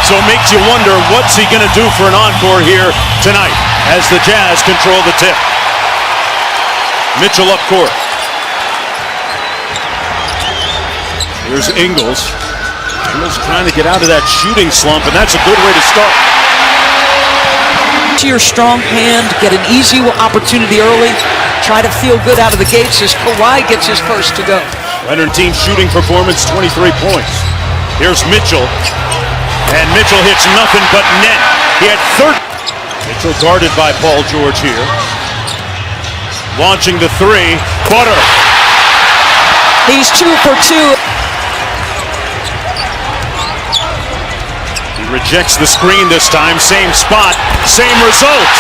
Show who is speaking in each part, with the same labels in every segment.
Speaker 1: So it makes you wonder, what's he going to do for an encore here tonight as the Jazz control the tip. Mitchell up court. Here's Ingles. Ingles trying to get out of that shooting slump, and that's a good way to start.
Speaker 2: To your strong hand, get an easy opportunity early, try to feel good out of the gates as Kawhi gets his first to go.
Speaker 1: Leonard team shooting performance, 23 points. Here's Mitchell, and Mitchell hits nothing but net. He had 30. Mitchell guarded by Paul George here. Launching the three, Butter.
Speaker 2: He's 2 for 2.
Speaker 1: He rejects the screen this time, same spot, same result.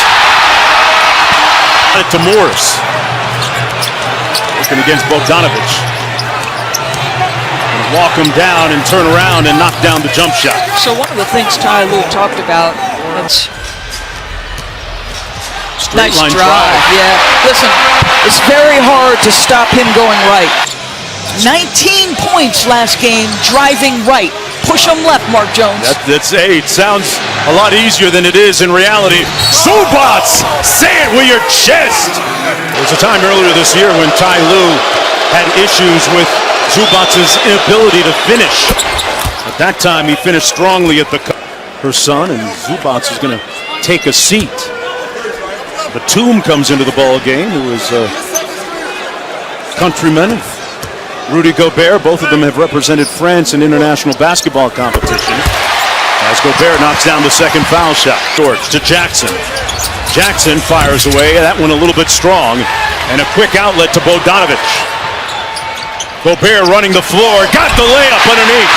Speaker 1: To Morris. Working against Bogdanovich. Walk him down and turn around and knock down the jump shot.
Speaker 2: So one of the things Ty Lue talked about, it's nice drive. Yeah, listen, it's very hard to stop him going right. 19 points last game, driving right. Push him left, Mark Jones.
Speaker 1: It sounds a lot easier than it is in reality. Zubac, say it with your chest. There was a time earlier this year when Ty Lue had issues with Zubac's inability to finish. At that time, he finished strongly at the her son, and Zubac is going to take a seat. Batum comes into the ball game, who is a countryman. Rudy Gobert, both of them have represented France in international basketball competition. As Gobert knocks down the second foul shot. George to Jackson. Jackson fires away, that one a little bit strong, and a quick outlet to Bogdanovich. Gobert running the floor, got the layup underneath.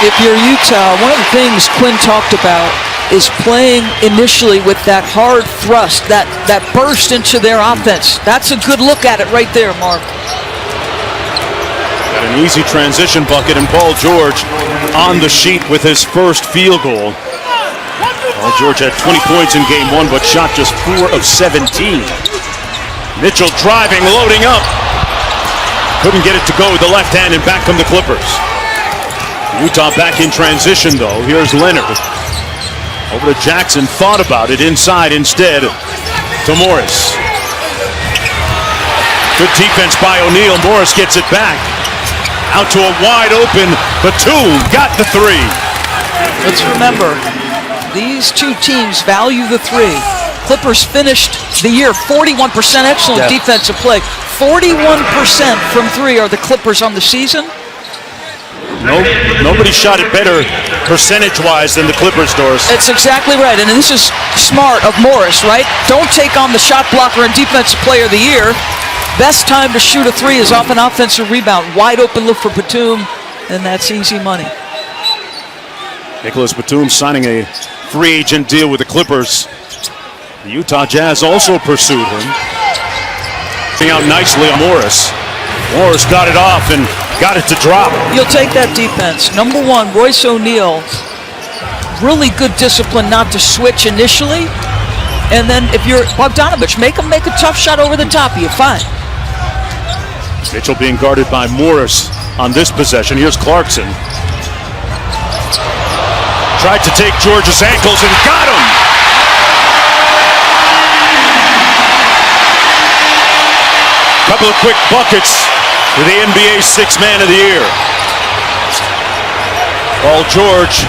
Speaker 2: If you're Utah, one of the things Quinn talked about is playing initially with that hard thrust, that burst into their offense. That's a good look at it right there, Mark.
Speaker 1: Got an easy transition bucket, and Paul George on the sheet with his first field goal. Paul George had 20 points in game one, but shot just 4 of 17. Mitchell driving, loading up. Couldn't get it to go with the left hand, and back come the Clippers. Utah back in transition, though. Here's Leonard. Over to Jackson, thought about it, inside instead to Morris. Good defense by O'Neal. Morris gets it back. Out to a wide open Batum, got the three.
Speaker 2: Let's remember, these two teams value the three. Clippers finished the year 41%, excellent defensive play. 41% from three are the Clippers on the season.
Speaker 1: Nobody shot it better percentage-wise than the Clippers, Doris.
Speaker 2: That's exactly right, and this is smart of Morris, right? Don't take on the shot blocker and defensive player of the year. Best time to shoot a three is off an offensive rebound. Wide open look for Batum, and that's easy money.
Speaker 1: Nicholas Batum signing a free agent deal with the Clippers. The Utah Jazz also pursued him. Getting out nicely on Morris. Morris got it off and got it to drop.
Speaker 2: You'll take that defense. Number one, Royce O'Neal. Really good discipline not to switch initially. And then if you're Bogdanovich, make him make a tough shot over the top of you. Fine.
Speaker 1: Mitchell being guarded by Morris on this possession. Here's Clarkson. Tried to take George's ankles and got him. Couple of quick buckets for the NBA Sixth Man of the Year. Paul George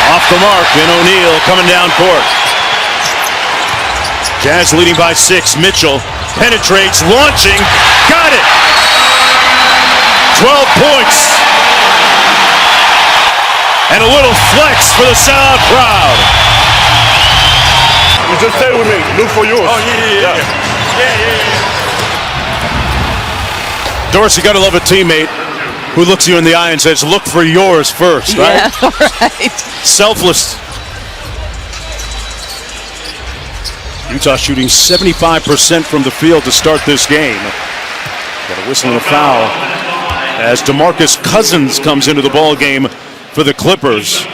Speaker 1: off the mark, and O'Neal coming down court. Jazz leading by 6. Mitchell penetrates, launching, got it. 12 points. And a little flex for the sellout crowd.
Speaker 3: You just stay with me. Look for yours.
Speaker 1: Oh, yeah. Doris, you gotta love a teammate who looks you in the eye and says, look for yours first, right?
Speaker 2: Yeah, right.
Speaker 1: Selfless. Utah shooting 75% from the field to start this game. Got a whistle and a foul as DeMarcus Cousins comes into the ball game for the Clippers.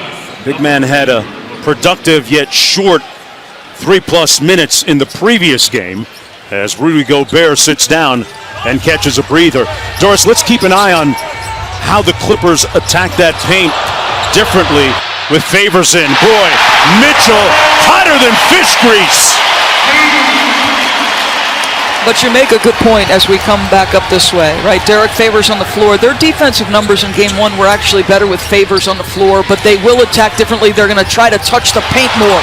Speaker 1: Big man had a productive yet short 3+ minutes in the previous game as Rudy Gobert sits down and catches a breather. Doris, let's keep an eye on how the Clippers attack that paint differently with Favors in. Boy, Mitchell hotter than fish grease.
Speaker 2: But you make a good point as we come back up this way, right? Derek Favors on the floor. Their defensive numbers in game one were actually better with Favors on the floor, but they will attack differently. They're going to try to touch the paint more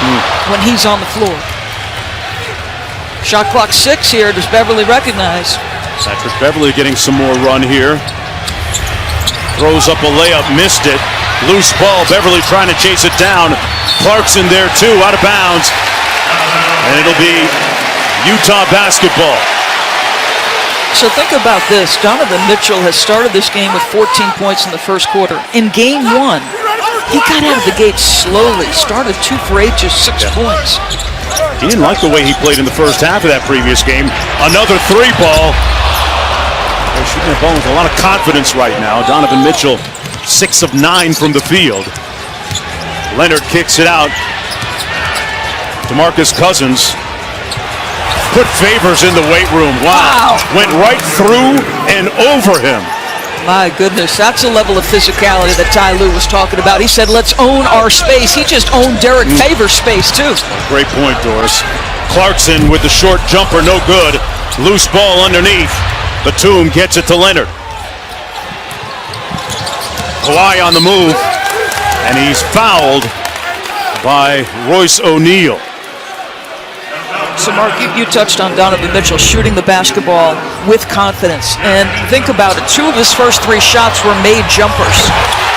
Speaker 2: when he's on the floor. Shot clock 6 here. Does Beverly recognize?
Speaker 1: Patrick Beverly getting some more run here. Throws up a layup, missed it. Loose ball, Beverly trying to chase it down. Clarkson there too, out of bounds. And it'll be Utah basketball.
Speaker 2: So think about this. Donovan Mitchell has started this game with 14 points in the first quarter. In game one, he got out of the gate slowly. Started 2 for 8, just 6 points.
Speaker 1: He didn't like the way he played in the first half of that previous game. Another 3 ball. They're shooting the ball with a lot of confidence right now. Donovan Mitchell, 6 of 9 from the field. Leonard kicks it out. DeMarcus Cousins put Favors in the weight room. Wow. Went right through and over him.
Speaker 2: My goodness, that's a level of physicality that Ty Lue was talking about. He said, let's own our space. He just owned Derek Favors' space, too.
Speaker 1: Great point, Doris. Clarkson with the short jumper, no good. Loose ball underneath. Batum gets it to Leonard. Kawhi on the move, and he's fouled by Royce O'Neal.
Speaker 2: So, Mark, you touched on Donovan Mitchell shooting the basketball with confidence. And think about it. 2 of his first 3 shots were made jumpers.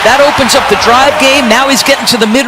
Speaker 2: That opens up the drive game. Now he's getting to the mid